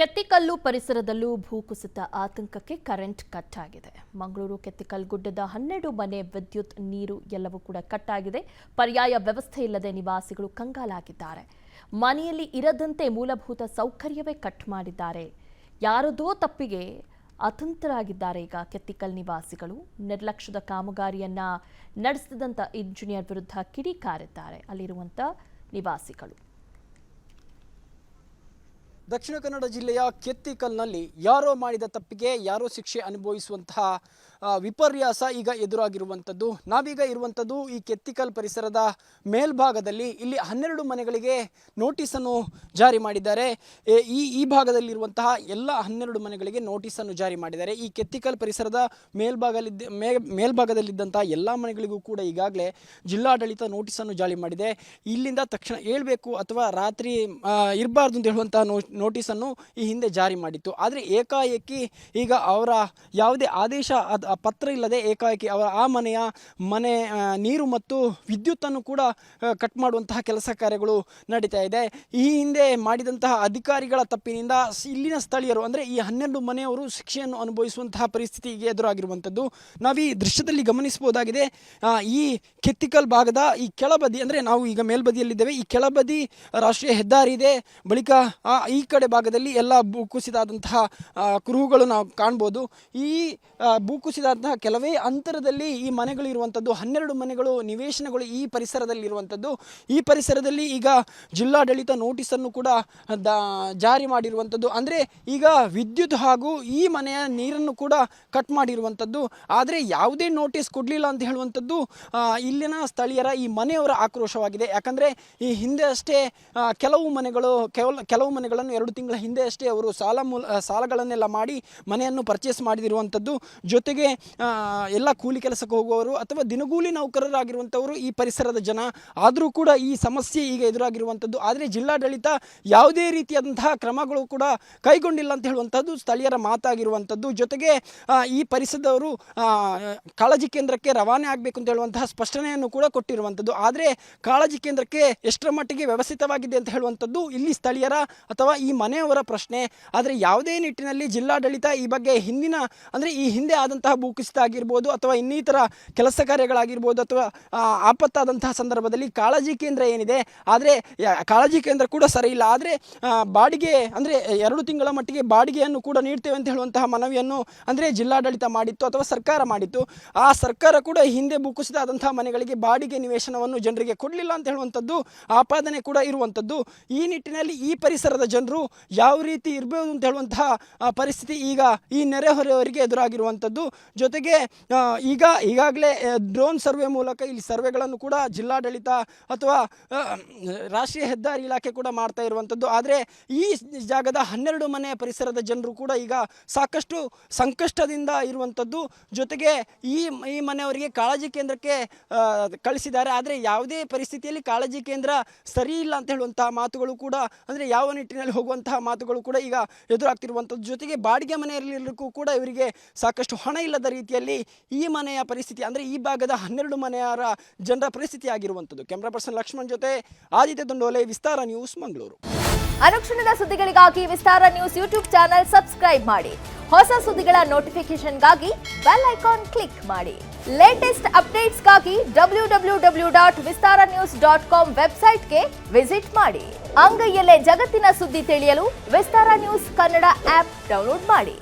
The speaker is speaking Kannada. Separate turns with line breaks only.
ಕೆತ್ತಿಕಲ್ಲು ಪರಿಸರದಲ್ಲೂ ಭೂಕುಸಿತ ಆತಂಕಕ್ಕೆ ಕರೆಂಟ್ ಕಟ್ ಆಗಿದೆ. ಮಂಗಳೂರು ಕೆತ್ತಿಕಲ್ ಗುಡ್ಡದ 12 ಮನೆ ವಿದ್ಯುತ್, ನೀರು ಎಲ್ಲವೂ ಕೂಡ ಕಟ್ ಆಗಿದೆ. ಪರ್ಯಾಯ ವ್ಯವಸ್ಥೆ ಇಲ್ಲದೆ ನಿವಾಸಿಗಳು ಕಂಗಾಲಾಗಿದ್ದಾರೆ. ಮನೆಯಲ್ಲಿ ಇರದಂತೆ ಮೂಲಭೂತ ಸೌಕರ್ಯವೇ ಕಟ್ ಮಾಡಿದ್ದಾರೆ. ಯಾರದೋ ತಪ್ಪಿಗೆ ಅತಂತ್ರರಾಗಿದ್ದಾರೆ. ಈಗ ಕೆತ್ತಿಕಲ್ ನಿವಾಸಿಗಳು ನಿರ್ಲಕ್ಷ್ಯದ ಕಾಮಗಾರಿಯನ್ನ ನಡೆಸಿದಂತ ಇಂಜಿನಿಯರ್ ವಿರುದ್ಧ ಕಿಡಿಕಾರಿದ್ದಾರೆ ಅಲ್ಲಿರುವಂತ ನಿವಾಸಿಗಳು.
ದಕ್ಷಿಣ ಕನ್ನಡ ಜಿಲ್ಲೆಯ ಕೆತ್ತಿಕಲ್ನಲ್ಲಿ ಯಾರೋ ಮಾಡಿದ ತಪ್ಪಿಗೆ ಯಾರೋ ಶಿಕ್ಷೆ ಅನುಭವಿಸುವಂತಹ ವಿಪರ್ಯಾಸ ಈಗ ಎದುರಾಗಿರುವಂಥದ್ದು. ನಾವೀಗ ಇರುವಂಥದ್ದು ಈ ಕೆತ್ತಿಕಲ್ ಪರಿಸರದ ಮೇಲ್ಭಾಗದಲ್ಲಿ. ಇಲ್ಲಿ 12 ಮನೆಗಳಿಗೆ ನೋಟಿಸನ್ನು ಜಾರಿ ಮಾಡಿದ್ದಾರೆ. ಈ ಭಾಗದಲ್ಲಿರುವಂತಹ ಎಲ್ಲ 12 ಮನೆಗಳಿಗೆ ನೋಟಿಸನ್ನು ಜಾರಿ ಮಾಡಿದ್ದಾರೆ. ಈ ಕೆತ್ತಿಕಲ್ ಪರಿಸರದ ಮೇಲ್ಭಾಗದಲ್ಲಿದ್ದಂತಹ ಎಲ್ಲ ಮನೆಗಳಿಗೂ ಕೂಡ ಈಗಾಗಲೇ ಜಿಲ್ಲಾಡಳಿತ ನೋಟಿಸನ್ನು ಜಾರಿ ಮಾಡಿದೆ. ಇಲ್ಲಿಂದ ತಕ್ಷಣ ಹೇಳ್ಬೇಕು ಅಥವಾ ರಾತ್ರಿ ಇರಬಾರ್ದು ಅಂತ ಹೇಳುವಂತಹ ನೋಟಿಸನ್ನು ಈ ಹಿಂದೆ ಜಾರಿ ಮಾಡಿತ್ತು. ಆದರೆ ಏಕಾಏಕಿ ಈಗ ಅವರ ಯಾವುದೇ ಆದೇಶ ಪತ್ರ ಇಲ್ಲದೆ ಏಕಾಏಕಿ ಅವರ ಆ ಮನೆ ನೀರು ಮತ್ತು ವಿದ್ಯುತ್ತನ್ನು ಕೂಡ ಕಟ್ ಮಾಡುವಂತಹ ಕೆಲಸ ಕಾರ್ಯಗಳು ನಡೀತಾ ಇದೆ. ಈ ಹಿಂದೆ ಮಾಡಿದಂತಹ ಅಧಿಕಾರಿಗಳ ತಪ್ಪಿನಿಂದ ಇಲ್ಲಿನ ಸ್ಥಳೀಯರು ಅಂದರೆ ಈ 12 ಮನೆಯವರು ಶಿಕ್ಷೆಯನ್ನು ಅನುಭವಿಸುವಂತಹ ಪರಿಸ್ಥಿತಿ ಈಗ ಎದುರಾಗಿರುವಂಥದ್ದು. ನಾವು ಈ ದೃಶ್ಯದಲ್ಲಿ ಗಮನಿಸಬಹುದಾಗಿದೆ. ಈ ಕೆತ್ತಿಕಲ್ ಭಾಗದ ಈ ಕೆಳಬದಿ ಅಂದರೆ ನಾವು ಈಗ ಮೇಲ್ಬದಿಯಲ್ಲಿದ್ದೇವೆ. ಈ ಕೆಳಬದಿ ರಾಷ್ಟ್ರೀಯ ಹೆದ್ದಾರಿ ಇದೆ. ಬಳಿಕ ಈ ಕಡೆ ಭಾಗದಲ್ಲಿ ಎಲ್ಲ ಭೂಕುಸಿದಾದಂತಹ ಕುರುಹುಗಳು ನಾವು ಕಾಣ್ಬೋದು. ಈ ಭೂಕುಸಿದಾದಂತಹ ಕೆಲವೇ ಅಂತರದಲ್ಲಿ ಈ ಮನೆಗಳಿರುವಂಥದ್ದು. 12 ಮನೆಗಳು ನಿವೇಶನಗಳು ಈ ಪರಿಸರದಲ್ಲಿರುವಂಥದ್ದು. ಈ ಪರಿಸರದಲ್ಲಿ ಈಗ ಜಿಲ್ಲಾಡಳಿತ ನೋಟಿಸನ್ನು ಕೂಡ ಜಾರಿ ಮಾಡಿರುವಂಥದ್ದು. ಅಂದರೆ ಈಗ ವಿದ್ಯುತ್ ಹಾಗೂ ಈ ಮನೆಯ ನೀರನ್ನು ಕೂಡ ಕಟ್ ಮಾಡಿರುವಂಥದ್ದು. ಆದರೆ ಯಾವುದೇ ನೋಟಿಸ್ ಕೊಡಲಿಲ್ಲ ಅಂತ ಹೇಳುವಂಥದ್ದು ಇಲ್ಲಿನ ಸ್ಥಳೀಯರ ಈ ಮನೆಯವರ ಆಕ್ರೋಶವಾಗಿದೆ. ಯಾಕಂದರೆ ಈ ಹಿಂದೆ ಅಷ್ಟೇ ಕೆಲವು ಮನೆಗಳನ್ನು 2 ತಿಂಗಳ ಹಿಂದೆ ಅಷ್ಟೇ ಅವರು ಸಾಲಗಳನ್ನೆಲ್ಲ ಮಾಡಿ ಮನೆಯನ್ನು ಪರ್ಚೇಸ್ ಮಾಡಿದಿರುವಂಥದ್ದು. ಜೊತೆಗೆ ಎಲ್ಲ ಕೂಲಿ ಕೆಲಸಕ್ಕೆ ಹೋಗುವವರು ಅಥವಾ ದಿನಗೂಲಿ ನೌಕರರಾಗಿರುವಂಥವರು ಈ ಪರಿಸರದ ಜನ. ಆದರೂ ಕೂಡ ಈ ಸಮಸ್ಯೆ ಈಗ ಎದುರಾಗಿರುವಂಥದ್ದು. ಆದರೆ ಜಿಲ್ಲಾಡಳಿತ ಯಾವುದೇ ರೀತಿಯಾದಂತಹ ಕ್ರಮಗಳು ಕೂಡ ಕೈಗೊಂಡಿಲ್ಲ ಅಂತ ಹೇಳುವಂಥದ್ದು ಸ್ಥಳೀಯರ ಮಾತಾಗಿರುವಂಥದ್ದು. ಜೊತೆಗೆ ಈ ಪರಿಸರದವರು ಕಾಳಜಿ ಕೇಂದ್ರಕ್ಕೆ ರವಾನೆ ಆಗಬೇಕು ಅಂತ ಹೇಳುವಂತಹ ಸ್ಪಷ್ಟನೆಯನ್ನು ಕೂಡ ಕೊಟ್ಟಿರುವಂಥದ್ದು. ಆದರೆ ಕಾಳಜಿ ಕೇಂದ್ರಕ್ಕೆ ಎಷ್ಟರ ಮಟ್ಟಿಗೆ ವ್ಯವಸ್ಥಿತವಾಗಿದೆ ಅಂತ ಹೇಳುವಂಥದ್ದು ಇಲ್ಲಿ ಸ್ಥಳೀಯರ ಅಥವಾ ಈ ಮನೆಯವರ ಪ್ರಶ್ನೆ. ಆದರೆ ಯಾವುದೇ ನಿಟ್ಟಿನಲ್ಲಿ ಜಿಲ್ಲಾಡಳಿತ ಈ ಬಗ್ಗೆ ಈ ಹಿಂದೆ ಆದಂತಹ ಭೂಕುಸಿತ ಆಗಿರ್ಬೋದು ಅಥವಾ ಇನ್ನಿತರ ಕೆಲಸ ಕಾರ್ಯಗಳಾಗಿರ್ಬೋದು ಅಥವಾ ಆಪತ್ತಾದಂತಹ ಸಂದರ್ಭದಲ್ಲಿ ಕಾಳಜಿ ಕೇಂದ್ರ ಏನಿದೆ, ಆದರೆ ಕಾಳಜಿ ಕೇಂದ್ರ ಕೂಡ ಸರಿ ಇಲ್ಲ. ಆದರೆ ಬಾಡಿಗೆ ಅಂದರೆ 2 ತಿಂಗಳ ಮಟ್ಟಿಗೆ ಬಾಡಿಗೆಯನ್ನು ಕೂಡ ನೀಡ್ತೇವೆ ಅಂತ ಹೇಳುವಂತಹ ಮನವಿಯನ್ನು ಅಂದರೆ ಜಿಲ್ಲಾಡಳಿತ ಮಾಡಿತ್ತು ಅಥವಾ ಸರ್ಕಾರ ಮಾಡಿತ್ತು. ಆ ಸರ್ಕಾರ ಕೂಡ ಹಿಂದೆ ಭೂಕುಸಿತ ಆದಂತಹ ಮನೆಗಳಿಗೆ ಬಾಡಿಗೆ ನಿವೇಶನವನ್ನು ಜನರಿಗೆ ಕೊಡಲಿಲ್ಲ ಅಂತ ಹೇಳುವಂಥದ್ದು ಆಪಾದನೆ ಕೂಡ ಇರುವಂಥದ್ದು. ಈ ನಿಟ್ಟಿನಲ್ಲಿ ಈ ಪರಿಸರದ ಜನರು ಯಾವ ರೀತಿ ಇರಬಹುದು ಅಂತ ಹೇಳುವಂತಹ ಪರಿಸ್ಥಿತಿ ಈಗ ಈ ನೆರೆಹೊರೆಯವರಿಗೆ ಎದುರಾಗಿರುವಂಥದ್ದು. ಜೊತೆಗೆ ಈಗಾಗಲೇ ಡ್ರೋನ್ ಸರ್ವೆ ಮೂಲಕ ಇಲ್ಲಿ ಸರ್ವೆಗಳನ್ನು ಕೂಡ ಜಿಲ್ಲಾಡಳಿತ ಅಥವಾ ರಾಷ್ಟ್ರೀಯ ಹೆದ್ದಾರಿ ಇಲಾಖೆ ಕೂಡ ಮಾಡ್ತಾ ಇರುವಂಥದ್ದು. ಆದರೆ ಈ ಜಾಗದ 12 ಮನೆಯ ಪರಿಸರದ ಜನರು ಕೂಡ ಈಗ ಸಾಕಷ್ಟು ಸಂಕಷ್ಟದಿಂದ ಇರುವಂಥದ್ದು. ಜೊತೆಗೆ ಈ ಮನೆಯವರಿಗೆ ಕಾಳಜಿ ಕೇಂದ್ರಕ್ಕೆ ಕಳಿಸಿದ್ದಾರೆ. ಆದರೆ ಯಾವುದೇ ಪರಿಸ್ಥಿತಿಯಲ್ಲಿ ಕಾಳಜಿ ಕೇಂದ್ರ ಸರಿ ಇಲ್ಲ ಅಂತ ಹೇಳುವಂತಹ ಮಾತುಗಳು ಕೂಡ ಅಂದರೆ ಯಾವ ನಿಟ್ಟಿನಲ್ಲಿ ಹೋಗುವಂತಹ ಮಾತುಗಳು ಕೂಡ ಈಗ ಎದುರಾಗ್ತಿರುವಂಥದ್ದು. ಜೊತೆಗೆ ಬಾಡಿಗೆ ಮನೆಯಲ್ಲಿರಲಿಕ್ಕೂ ಕೂಡ ಇವರಿಗೆ ಸಾಕಷ್ಟು ಹಣ ಇಲ್ಲದ ರೀತಿಯಲ್ಲಿ ಈ ಮನೆಯ ಪರಿಸ್ಥಿತಿ ಅಂದರೆ ಈ ಭಾಗದ 12 ಮನೆಯವರ ಜನರ ಪರಿಸ್ಥಿತಿ ಆಗಿರುವಂಥದ್ದು. ಕ್ಯಾಮ್ರಾ ಪರ್ಸನ್ ಲಕ್ಷ್ಮಣ್ ಜೊತೆ ಆದಿತ್ಯ ದುಂಡೋಲೆ, ವಿಸ್ತಾರ ನ್ಯೂಸ್, ಮಂಗಳೂರು.
ಅನುಕ್ಷಣದ ಸುದ್ದಿಗಳಿಗಾಗಿ ವಿಸ್ತಾರ ನ್ಯೂಸ್ ಯೂಟ್ಯೂಬ್ ಚಾನೆಲ್ ಸಬ್ಸ್ಕ್ರೈಬ್ ಮಾಡಿ. ಹೊಸ ಸುದ್ದಿಗಳ ನೋಟಿಫಿಕೇಶನ್ಗಾಗಿ ಬೆಲ್ ಐಕಾನ್ ಕ್ಲಿಕ್ ಮಾಡಿ. ಲೇಟೆಸ್ಟ್ ಅಪ್ಡೇಟ್ಸ್ಗಾಗಿ www.vistaranews.com ವೆಬ್ಸೈಟ್ಗೆ ವಿಸಿಟ್ ಮಾಡಿ. ಅಂಗೈಯಲ್ಲೇ ಜಗತ್ತಿನ ಸುದ್ದಿ ತಿಳಿಯಲು ವಿಸ್ತಾರ ನ್ಯೂಸ್ ಕನ್ನಡ ಆಪ್ ಡೌನ್ಲೋಡ್ ಮಾಡಿ.